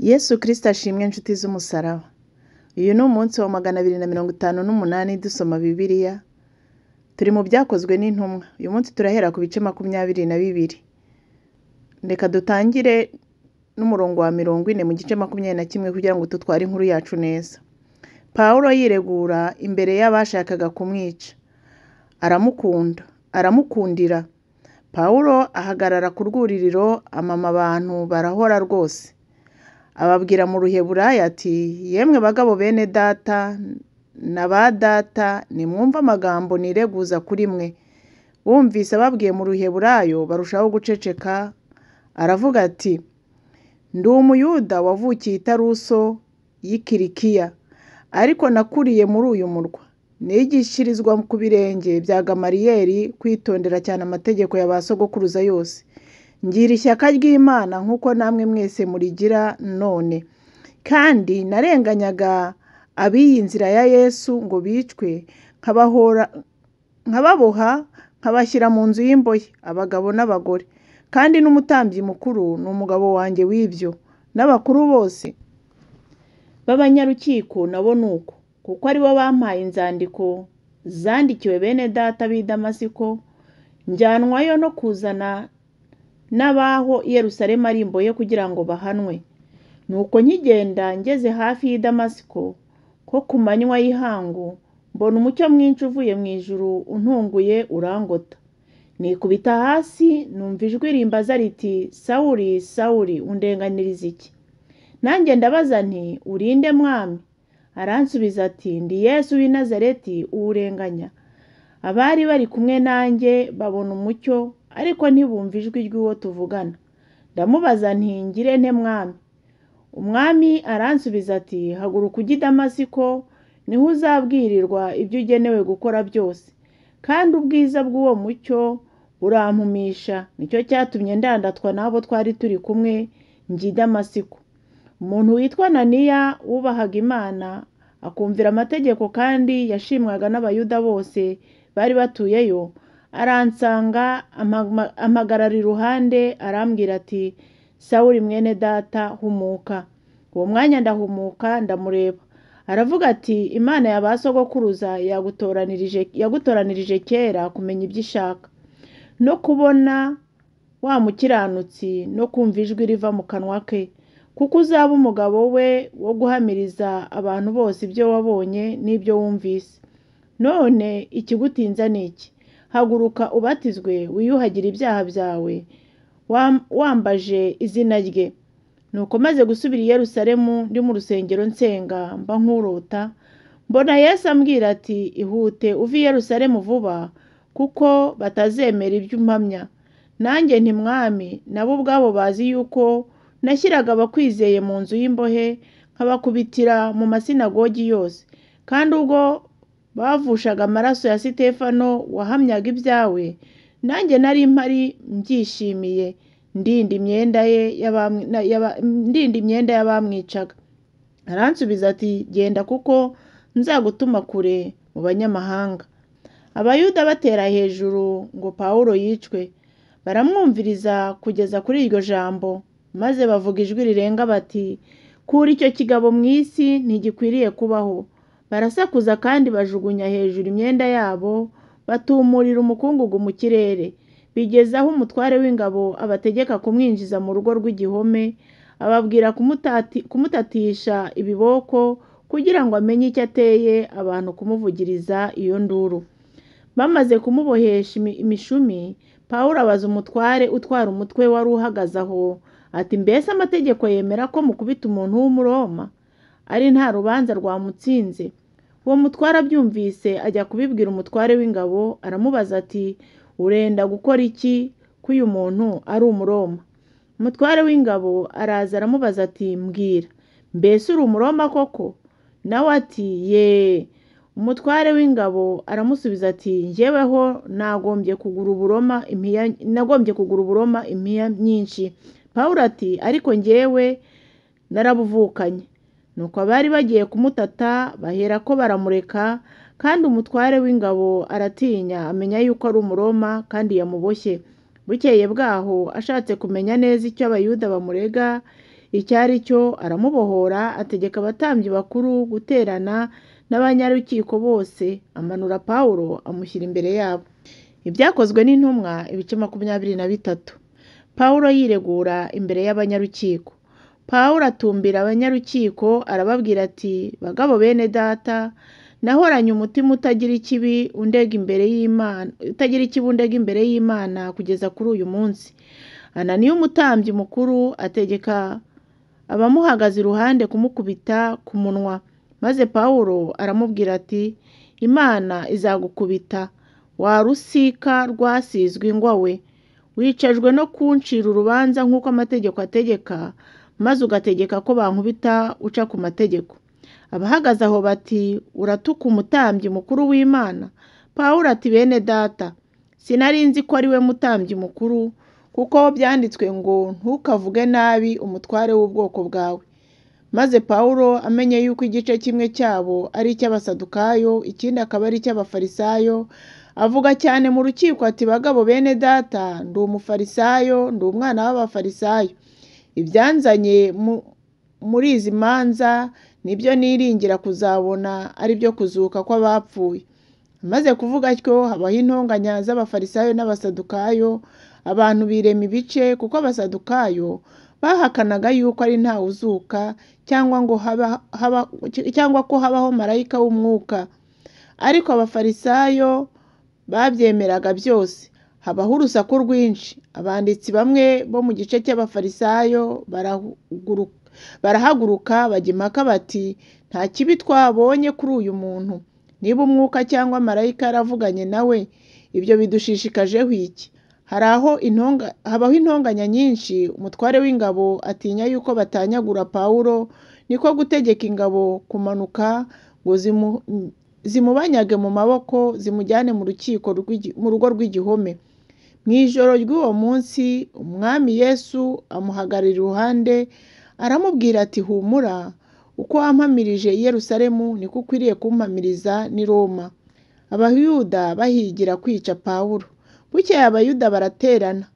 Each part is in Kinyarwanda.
Yesu Kristo ashimwe inshuti z'umusaraba. Uyu ni umunsi wa 258 dusoma Bibiliya. Turi mu byakozwe n'intumwa. Uyu munsi turahera ku bice 22. Reka dutangire n'umurongo wa 40 mu gice 21 kugira ngo tutware inkuru yacu neza. Pawulo yiregura imbere y'abashakaga kumwica. Aramukundira. Pawulo ahagarara ku rwuririro amama abantu barahora rwose. Ababwira mu Ruheburayo ati, yemwe bagabo bene data na ba data, nimwumva amagambo nireguza kuri mwe. Bumvise ababwiye mu Ruheburayo barushaho guceceka. Aravuga ati, ndi umuyuda wavukiye i Taruso y'i Kilikiya, ariko nakuriye muri uyu murwa. Nigishirizwa ku birenge bya Gamaliyeli kwitondera cyane amategeko ya ba sogokuruza yose. Ngira ishyaka ry'Imana nk'uko namwe mwese murigira none. Kandi narenganyaga ab'iyi nzira ya Yesu ngo bicwe, nkababoha, nkabashyira mu nzu y'imbohe, abagabo n'abagore. Kandi n'umutambyi mukuru ni umugabo wanjye w'ibyo, n'abakuru bose b'abanyarukiko nabo nuko, kuko ari bo bampaye inzandiko zandikiwe bene data b'i Damasiko, njyanwayo no kuzana n'abaho i Yerusalemu ari imbohe kugira ngo bahanwe. Nuko nkigenda ngeze hafi y'i Damasiko, ko ku manywa y'ihangu, mbona umucyo mwinshi uvuye mu ijuru untunguye urangota. Nikubita hasi, numva ijwi rimbaza riti, Sawuli, Sawuli, undenganiriza iki? Nanjye ndabaza nti, urinde mwami? Aransubiza ati, ndi Yesu w'i Nazareti uwurenganya. Abari bari kumwe nanjye babona umucyo, ariko ntibumva ijwi ry'uwo tuvugana. Ndamubaza nti, ngire nte mwami? Umwami aransubiza ati, haguruka ujye i Damasiko, niho uzabwirirwa ibyo ugenewe gukora byose. Kandi ubwiza bw'uwo mucyo burampumisha, nicyo cyatumye ndandatwa n'abo twari turi kumwe njya i Damasiko. Umuntu witwa Ananiya wubahaga Imana, akumvira amategeko kandi yashimwaga n'Abayuda bose bari batuyeyo, aransanga ampagarara iruhande, arambwira ati, Sawuli mwene data, humuka. Uwo mwanya ndahumuka ndamureba. Aravuga ati, Imana ya ba sogokuruza yagutoranirije kera kumenya ibyo ishaka, no kubona wa mukiranutsi, no kumva ijwi riva mu kanwa ke, kuko uzaba umugabo we wo guhamiriza abantu bose ibyo wabonye n'ibyo wumvise. None ikigutinza ni iki? Haguruka ubatizwe, wiyuhagire ibyaha byawe, wambaje izina rye. Nuko maze gusubira i Yerusalemu ndi mu rusengero nsenga mba nkurota, mbona Yesu ambwira ati, ihute uve i Yerusalemu vuba, kuko batazemera ibyo umpamya. Nanjye nti mwami, nabo ubwabo bazi yuko nashyiraga abakwizeye mu nzu y'imbohe, nkabakubitira mu masinagogi yose. Kandi ubwo bavushaga amaraso ya Sitefano wahamyaga ibyawe, nanjye nari mpari mbyishimiye, ndinda imyenda y'abamwicaga. Aransubiza ati, genda kuko nzagutuma kure mu banyamahanga. Abayuda batera hejuru ngo Pawulo yicwe, baramwumviriza kugeza kuri iryo jambo, maze bavuga ijwi rirenga bati, kura icyo kigabo mu isi, ntigikwiriye kubaho. Barasakuza kandi bajugunya hejuru imyenda yabo, batumurira umukungugu mu kirere. Bigeze aho umutware w'ingabo abategeka kumwinjiza mu rugo rw'igihome, ababwira kumutatisha ibiboko kugira ngo amenye icyo ateye abantu kumuvugiriza iyo nduru. Bamaze kumubohesha imishumi, Pawulo abaza umutware utwara umutwe wari uhagaze aho ati, mbese amategeko yemera ko mukubita umuntu w'Umuroma ari nta rubanza rwamutsinze? Uwo mutware abyumvise ajya kubibwira umutware w'ingabo, aramubaza ati, urenda gukora iki ko uyu muntu ari Umuroma? Umutware w'ingabo araza aramubaza ati, mbwira, mbese uri Umuroma koko? Nawe ati, ye. Umutware w'ingabo aramusubiza ati, njyeweho nagombye kugura Uburoma impiya nyinshi. Pawulo ati, ariko njyewe narabuvukanye. Nuko abari bagiye kumutata baherako baramureka, kandi umutware w'ingabo aratinya, amenya yuko ari Umuroma kandi yamuboshye. Bukeye bwaho ashatse kumenya neza icyo Abayuda bamurega, icyo ari cyo, aramubohora, ategeka abatambyi bakuru guterana n'abanyarukiko bose, amanura Pawulo amushyira imbere yabo. Ibyakozwe n'intumwa ibice 23. Pawulo yiregura imbere y'abanyarukiko. Pawulo atumbira abanyarukiko arababwira ati, bagabo bene data, nahoranye umutima utagira ikibi undega imbere y'Imana kugeza kuri uyu munsi. Ananiya umutambyi mukuru ategeka abamuhagaze iruhande kumukubita ku munwa. Maze Pawulo aramubwira ati, Imana izagukubita, wa rusika rwasizwe ingwa we. Wicajwe no kuncira urubanza nk'uko amategeko ategeka, maze ugategeka ko bankubita uca ku mategeko. Abahagaze aho bati, uratuka umutambyi mukuru w'Imana? Pawulo ati, bene data, sinari nzi ko ari we mutambyi mukuru, kuko byanditswe ngo ntukavuge nabi umutware w'ubwoko bwawe. Maze Pawulo amenye yuko igice kimwe cyabo ari icy'abasadukayo, ikindi akaba ari icy'abafarisayo, avuga cyane mu rukiko ati, bagabo bene data, ndi umufarisayo, ndi umwana w'abafarisayo. Ibyanzanye muri izi manza nibyo niringira kuzabona, ari byo kuzuka kw'abapfuye. Amaze kuvuga atyo, habaho intonganya z'abafarisayo n'abasadukayo. Abantu birema ibice, kuko abasadukayo bahakanaga yuko ari ntawe uzuka, cyangwa ko habaho marayika w'umwuka. Ariko abafarisayo babyemeraga byose. Habaho urusaku rwinshi. Abanditsi bamwe bo mu gice cy'abafarisayo barahaguruka bajya impaka bati, nta kibi twabonye kuri uyu muntu. Niba umwuka cyangwa marayika yaravuganye nawe, ibyo bidushishikajeho iki? Habaho intonganya nyinshi. Umutware w'ingabo atinya yuko batanyagura Pawulo, niko gutegeka ingabo kumanuka ngo zimubanyage mu maboko, zimujyane mu rugo rw'igihome. Mu ijoro ry'uwo munsi, umwami Yesu amuhagarara iruhande, aramubwira ati, humura, uko wampamirije i Yerusalemu niko ukwiriye kumpamiriza n'i Roma. Abayuda bahigira kwica Pawulo. Bukeye Abayuda baraterana,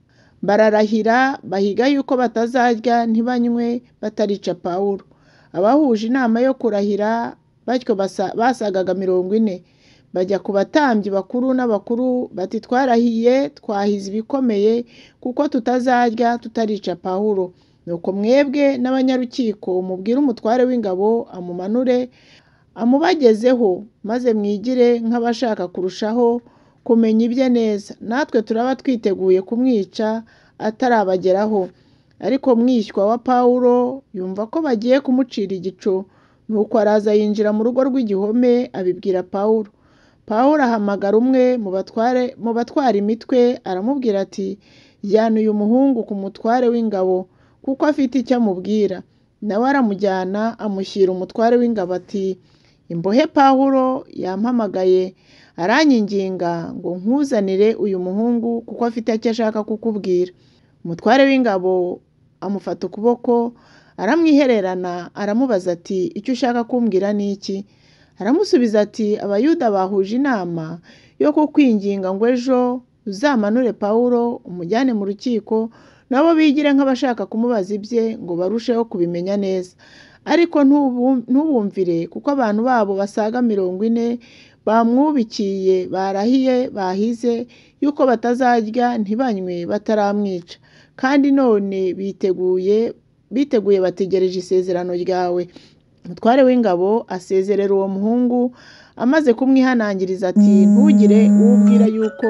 bararahira, bahiga yuko batazarya ntibanywe batarica Pawulo. Abahuje inama yo kurahira batyo basagaga 40. Bajya ku batambyi bakuru n'abakuru bati, twarahiye twahize ibikomeye kuko tutazarya tutarica Pawulo. Nuko mwebwe n'abanyarukiko mubwire umutware w'ingabo amumanure amubagezeho, maze mwigire nk'abashaka kurushaho kumenya ibye neza. Natwe turaba twiteguye kumwica atarabageraho. Ariko mwishywa wa Pawulo yumva ko bagiye kumucira igico, nuko araza yinjira mu rugo rw'igihome abibwira Pawulo. Pawulo ahamagara umwe mu batwara imitwe, aramubwira ati, jyana uyu muhungu ku mutware w'ingabo, kuko afite icyo amubwira. Nawe aramujyana amushyira umutware w'ingabo ati, imbohe Pawulo yampamagaye aranyinginga ngo nkuzanire uyu muhungu, kuko afite icyo ashaka kukubwira. Umutware w'ingabo amufata ukuboko, aramwihererana, aramubaza ati, icyo ushaka kumbwira ni iki? Aramusubiza ati, Abayuda bahuje inama yo kukwinginga ngo ejo uzamanure Pawulo umujyane mu rukiko, nabo bigire nk'abashaka kumubaza ibye ngo barusheho kubimenya neza. Ariko ntubumvire, kuko abantu babo basaga 40 bamwubikiye, barahiye bahize yuko batazarya ntibanywe bataramwica. Kandi none biteguye bategereje isezerano ryawe. Umutware w'ingabo asezerera uwo muhungu, amaze kumwihanangiriza ati, ntugire uwubwira yuko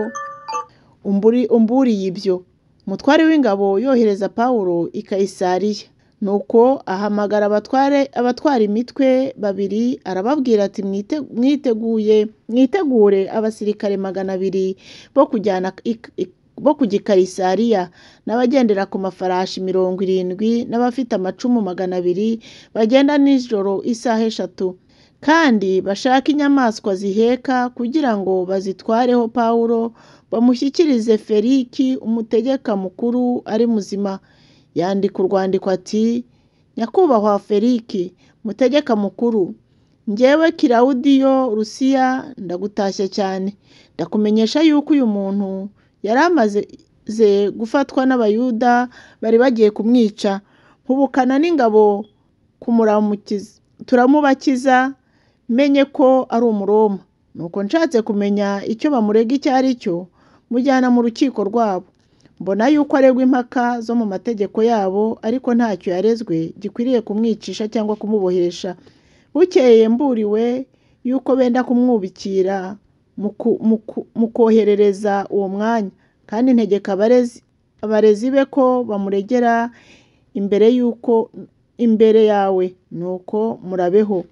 umburiye ibyo. Umutware w'ingabo yohereza Pawulo i Kayisariya. Nuko ahamagara abatwara imitwe 2, arababwira ati, mwitegure abasirikare 200 bo kujya i Kayisariya, n'abagendera ku mafarashi 70, n'abafite amacumu 200 bagenda nijoro isaha 3. Kandi bashaka inyamaswa ziheka kugira ngo bazitwareho Pawulo, bamushyikirize Feliki umutegeka mukuru ari muzima. Yandika urwandiko ati, nyakubahwa Feliki mutegeka mukuru, njyewe Kilawudiyo Lusiya ndagutashye cyane. Ndakumenyesha yuko uyu muntu yari amaze gufatwa n'Abayuda bari bagiye kumwica. hubukana n'ingabo turamubakiza menye ko ari Umuroma. Nuko nshatse kumenya icyo bamurega icyo ari cyo, mujyana mu rukiko rwabo. Mbona yuko aregwa impaka zo mu mategeko yabo, ariko ntacyo yarezwe gikwiriye kumwicisha cyangwa kumubohesha. Bukeye mburiwe yuko benda kumwubikira mu koherereza uwo mwanya, kandi ntegeka abarezi be ko bamuregera imbere yawe, nuko murabeho.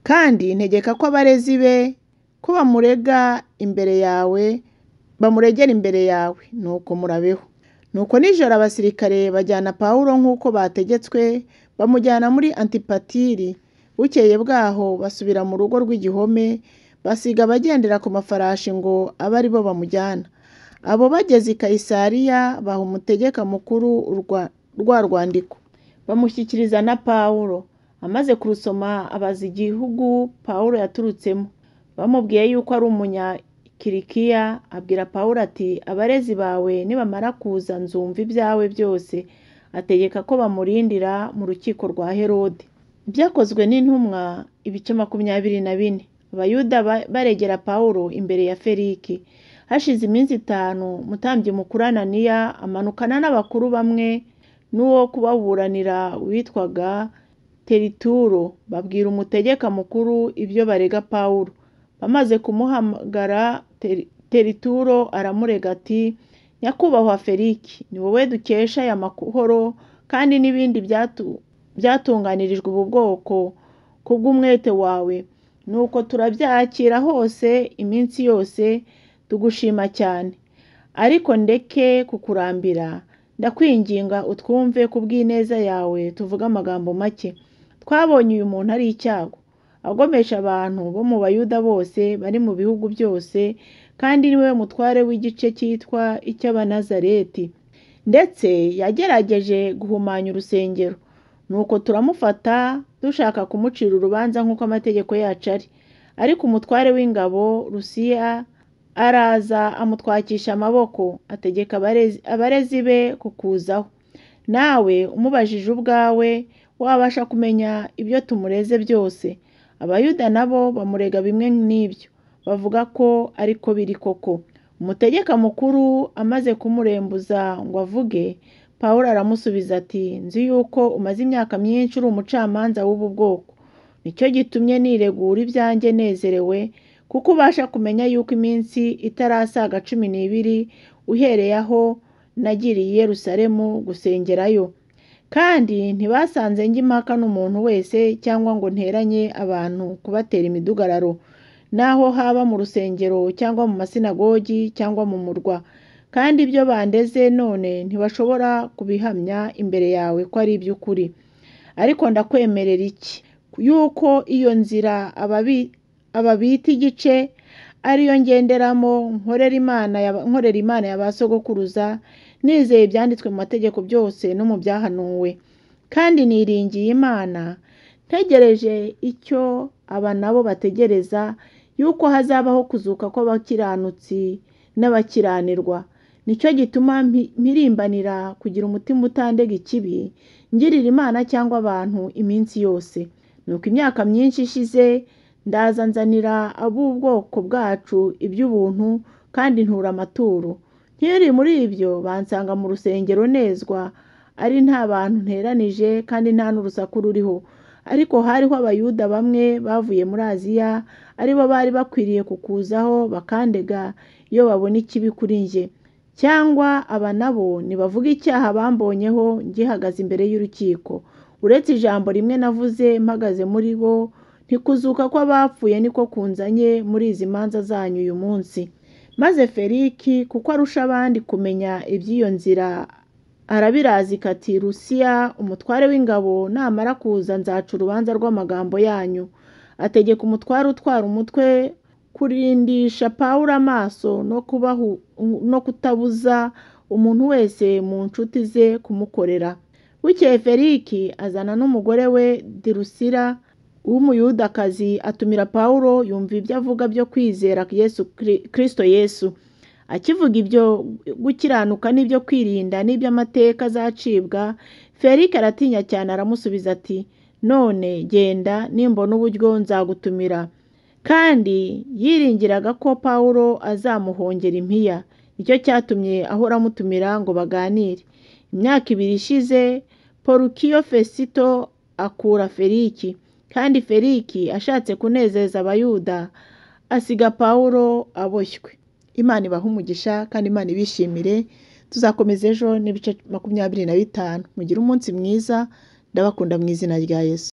Kandi ntegeka ko abarezi be ko bamuregera imbere yawe, nuko murabeho. Nuko nijoro abasirikare bajyana Pawulo nk'uko bategetswe, bamujyana muri Antipatiri. Bukeye bwaho basubira mu rugo rw'igihome, basiga abagendera ku mafarashi ngo abe ari bo bamujyana. Abo bageze i Kayisariya baha umutegeka mukuru rwa rwandiko, bamushyikiriza na Pawulo. Amaze kurusoma abaza igihugu Pawulo yaturutsemo. Bamubwiye yuko ari Umunyakirikiya, abwira Pawulo ati, abarezi bawe nibamara kuza nzumva ibyawe byose. Ategeka ko bamurindira mu rukiko rwa Herode. Ibyakozwe n'intumwa ibice 24. Abayuda baregera Pawulo imbere ya Feliki. Hashize iminsi 5, umutambyi mukuru Ananiya amanukana n'abakuru bamwe n'uwo kubaburanira witwaga Terituro, babwira umutegeka mukuru ibyo barega Pawulo. Bamaze kumuhamagara, Terituro aramurega ati, nyakubahwa Feliki, ni wowe dukesha aya mahoro kandi n'ibindi byatunganirijwe ubu bwoko kubw'umwete wawe. Nuko turabyakira hose iminsi yose, tugushima cyane. Ariko ndeke kukurambira, ndakwinginga utwumve kubw'ineza yawe tuvuga amagambo make. Twabonye uyu muntu ari icyago, agomesha abantu bo mu Bayuda bose bari mu bihugu byose, kandi niwe mutware w'igice cyitwa icy'Abanazareti, ndetse yagerageje guhumanya urusengero. Nuko turamufata dushaka kumucira urubanza nk'uko amategeko yacu ari. Ariko umutware w'ingabo Lusiya araza amutwakisha amaboko, ategeka abarezi be kukuzaho. Nawe umubajije ubwawe wabasha kumenya ibyo tumureze byose. Abayuda nabo bamurega bimwe n'ibyo, bavuga ko ariko biri koko. Umutegeka mukuru amaze kumurembuza ngo avuge, Pawulo aramusubiza ati, nzi yuko umaze imyaka myinshi uri umucamanza w'ubu bwoko. Nicyo gitumye niregura ibyanjye nezerewe, kuko ubasha kumenya yuko iminsi itarasaga 12 uhereye aho nagiriye i Yerusalemu gusengerayo. Kandi ntibasanze njya impaka n'umuntu wese cyangwa ngo nteranye abantu kubatera imidugararo, naho haba mu rusengero cyangwa mu masinagogi cyangwa mu murwa. Kandi ibyo bandeze none ntibashobora kubihamya imbere yawe ko ari iby'ukuri. Ariko ndakwemerera iki? Yuko iyo nzira ababita igice ariyo ngenderamo, nkorera Imana ya ba sogokuruza, nizeye ibyanditswe mu mategeko byose no mu byahanuwe. Kandi niringiye Imana, ntegereje icyo aba nabo bategereza, yuko hazabaho kuzuka kw'abakiranutsi n'abakiranirwa. Nicyo gituma mpirimbanira kugira umutima utandega ikibi, ngirira Imana cyangwa abantu iminsi yose. Nuko imyaka myinshi ishize, ndaza nzanira ab'ubwoko bwacu iby'ubuntu kandi ntura amaturo. Nkiri muri ibyo bansanga mu rusengero nezwa, ari nta bantu nteranije kandi nta n'urusaku ruriho. Ariko hariho Abayuda bamwe bavuye muri Aziya, aribo bari bakwiriye kukuzaho bakandega iyo babona ikibi kuri njye. Cyangwa aba nabo nibavuga icyaha bambonyeho ngihagaze imbere y'urukiko. Uretse ijambo rimwe navuze mpagaze muri bo, ntikuzuka kw'abapfuye niko kunzanye muri izi manza zanyu uyu munsi. Maze Feliki, kuko arusha abandi kumenya iby'iyo nzira, arabirazika ati, Lusiya umutware w'ingabo namara kuza nzaca urubanza rw'amagambo yanyu. Ategeka umutware utwara umutwe kurindisha Pawulo amaso no kutabuza umuntu wese mu nshuti ze kumukorera. Bukeye Feliki azana n'umugore we Dirusira w'Umuyudakazi, atumira Pawulo, yumva ibyo avuga byo kwizera Kristo Yesu. akivuga ibyo gukiranuka n'ibyo kwirinda n'iby'amateka azacibwa, Felike aratinya cyane aramusubiza ati, none genda, nimbona uburyo nzagutumira. Kandi yiringiraga ko Pawulo azamuhongera impiya. Nicyo cyatumye ahora amutumira ngo baganire. Imyaka 2 ishize, Porukiyo Fesito akura Feliki, kandi Feliki ashatse kunezeza Abayuda asiga Pawulo aboshywe. Imana ibahe umugisha kandi Imana ibishimire. Tuzakomeza ejo n'ibice 25. Mugire umunsi mwiza, ndabakunda mu izina rya Yesu.